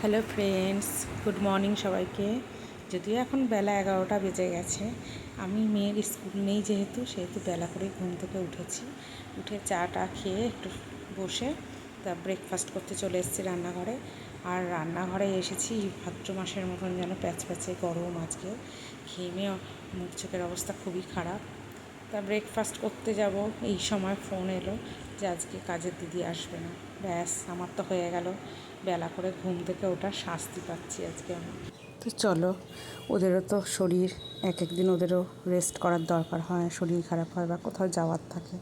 Hello friends, good morning সবাইকে। যদিও এখন বেলা 11টা বেজে গেছে, আমি মেয়ের স্কুল নেই সেহেতু বেলা করে ঘুম থেকে উঠেছি। উঠে চাটা খেয়ে একটু বসে ব্রেকফাস্ট করতে চলে এসেছি রান্নাঘরে। আর রান্নাঘরে এসেছি ভাদ্র মাসের মতন যেন প্যাচপ্যাচে গরম আজকে। ঘেমে মুখ চোখের অবস্থা খুবই খারাপ। ব্রেকফাস্ট করতে যাব, এই সময় ফোন এলো যে আজকে কাজের দিদি আসবে না। ব্যাস, আমার তো হয়ে গেল, বেলা করে ঘুম থেকে ওঠার শাস্তি পাচ্ছি আজকে আমি। তো চলো, ওদেরও তো শরীর, এক দিন ওদেরও রেস্ট করার দরকার হয়, শরীর খারাপ হয় বা কোথাও যাওয়ার থাকে,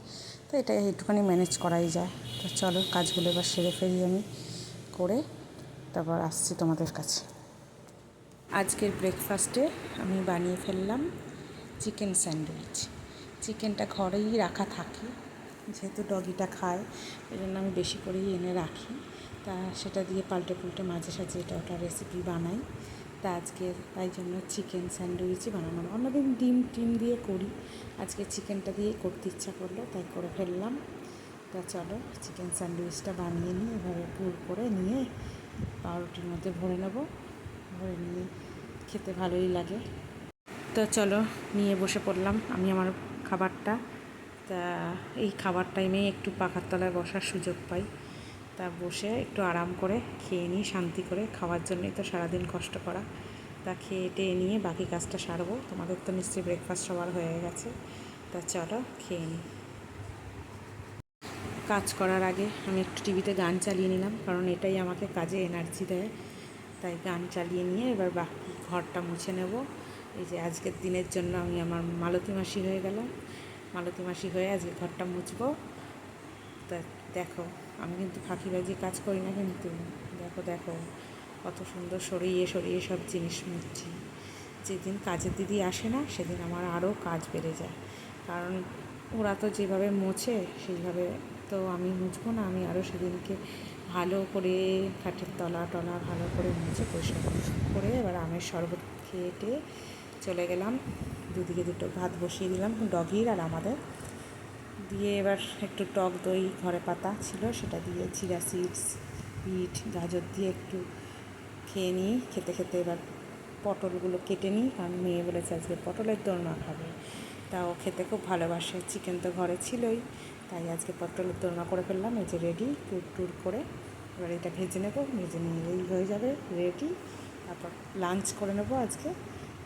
তো এটা একটুখানি ম্যানেজ করাই যায়। তো চলো, কাজগুলো এবার সেরে ফেলি আমি, করে তারপর আসছি তোমাদের কাছে। আজকের ব্রেকফাস্টে আমি বানিয়ে ফেললাম চিকেন স্যান্ডউইচ। চিকেনটা ঘরেই রাখা থাকে, যেহেতু ডগিটা খায় এই জন্য আমি বেশি করেই এনে রাখি। তা সেটা দিয়ে পাল্টে পুল্টে মাঝে সাঝে এটা ওটা রেসিপি বানাই। তা আজকে তাই জন্য চিকেন স্যান্ডউইচই বানানো। অন্যদিন ডিম দিয়ে করি, আজকে চিকেনটা দিয়ে করতে ইচ্ছা করলো তাই করে ফেললাম। তা চলো, চিকেন স্যান্ডউইচটা বানিয়ে নিয়ে এভাবে পুর করে নিয়ে পাউরুটির মধ্যে ভরে নেব। ভরে নিয়ে খেতে ভালোই লাগে। তো চলো, নিয়ে বসে পড়লাম আমি আমার খাবারটা। তা এই খাবার টাইমে একটু পাখার তলায় বসার সুযোগ পাই, তা বসে একটু আরাম করে খেয়ে নিই শান্তি করে। খাওয়ার জন্যই তো সারাদিন কষ্ট করা। তা খেয়ে টেয়ে নিয়ে বাকি কাজটা সারবো। তোমাদের তো নিশ্চয়ই ব্রেকফাস্ট সবার হয়ে গেছে। তা চলো খেয়ে নিই। কাজ করার আগে আমি একটু টিভিতে গান চালিয়ে নিলাম, কারণ এটাই আমাকে কাজে এনার্জি দেয়। তাই গান চালিয়ে নিয়ে এবার বাকি ঘরটা মুছে নেব। এই যে আজকের দিনের জন্য আমি আমার মালতী মাসি হয়ে গেলাম। মালতী মাসি হয়ে আজকে ঘরটা মুছবো। তা দেখো, আমি কিন্তু ফাঁকিবাজি কাজ করি না, কিন্তু দেখো দেখো কত সুন্দর সরিয়ে সরিয়ে সব জিনিস মুছছি। যেদিন কাজের দিদি আসে না সেদিন আমার আরও কাজ বেড়ে যায়, কারণ ওরা তো যেভাবে মোছে সেইভাবে তো আমি মুছবো না। আমি আরও সেদিনকে ভালো করে কাঠের তলা টলা ভালো করে মুছে পরিষ্কার করে এবার আমের শরবত খেয়ে টেয়ে চলে গেলাম। দুদিকে দুটো ভাত বসিয়ে দিলাম ডগির আর আমাদের। দিয়ে এবার একটু টক দই ঘরে পাতা ছিল সেটা দিয়ে চিয়া সিডস, বিট, গাজর দিয়ে একটু খেয়ে নিই। খেতে খেতে এবার পটলগুলো কেটে নিই, কারণ মেয়ে বলেছে আজকে পটলের দোরমা খাবে। তাও খেতে খুব ভালোবাসে। চিকেন তো ঘরে ছিলই, তাই আজকে পটলের দোরমা করে ফেললাম। এই যে রেডি, টুর করে এবার এটা ভেজে নেব। ভেজে নিয়েই হয়ে যাবে রেডি। তারপর লাঞ্চ করে নেবো আজকে।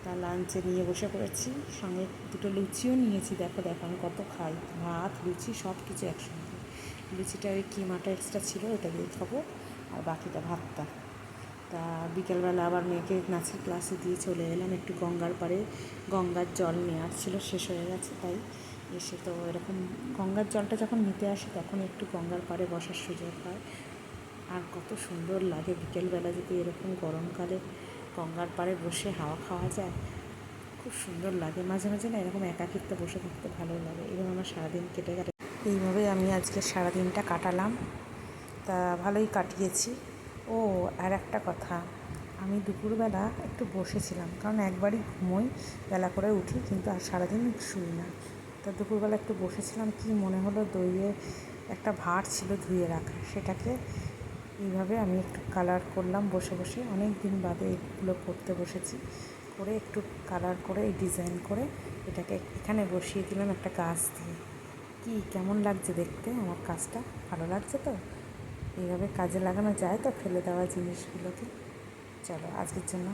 তা লাঞ্চে নিয়ে বসে পড়েছি, সঙ্গে দুটো লুচিও নিয়েছি। দেখো দেখো আমি কত খাই, ভাত লুচি সব কিছু একসঙ্গে। লুচিটা ওই কিমাটা এক্সট্রা ছিল, ওটা দিয়ে খাবো, আর বাকিটা ভাতটা। তা বিকেলবেলা আবার মেয়েকে নাচের ক্লাসে দিয়ে চলে এলাম একটু গঙ্গার পাড়ে। গঙ্গার জল নেওয়ার ছিল, শেষ হয়ে গেছে, তাই এসে তো এরকম গঙ্গার জলটা যখন নিতে আসি তখন একটু গঙ্গার পাড়ে বসার সুযোগ হয়। আর কত সুন্দর লাগে বিকেলবেলা যদি এরকম গরমকালে গঙ্গার পাড়ে বসে হাওয়া খাওয়া যায়, খুব সুন্দর লাগে। মাঝে মাঝে না এরকম একাকিত্বে বসে থাকতে ভালো লাগে। এরকম আমার সারাদিন কেটে গেছে এইভাবেই। আমি আজকে সারাদিনটা কাটালাম, তা ভালোই কাটিয়েছি। ও আর একটা কথা, আমি দুপুরবেলা একটু বসেছিলাম, কারণ একবারই ঘুমোই, বেলা করে উঠি, কিন্তু আর সারাদিন শুই না। তা দুপুরবেলা একটু বসেছিলাম, কি মনে হলো, দইয়ে একটা ভাঁড় ছিল ধুয়ে রাখা, সেটাকে এইভাবে আমি একটু কালার করলাম বসে বসে। অনেক দিন বাদে এগুলো করতে বসেছি, করে একটু কালার করে এই ডিজাইন করে এটাকে এখানে বসিয়ে দিলাম একটা গাছ দিয়ে। কি কেমন লাগছে দেখতে আমার কাজটা? ভালো লাগছে তো? এইভাবে কাজে লাগানো যায় তো ফেলে দেওয়া জিনিসগুলোকে। চলো, আজকের জন্য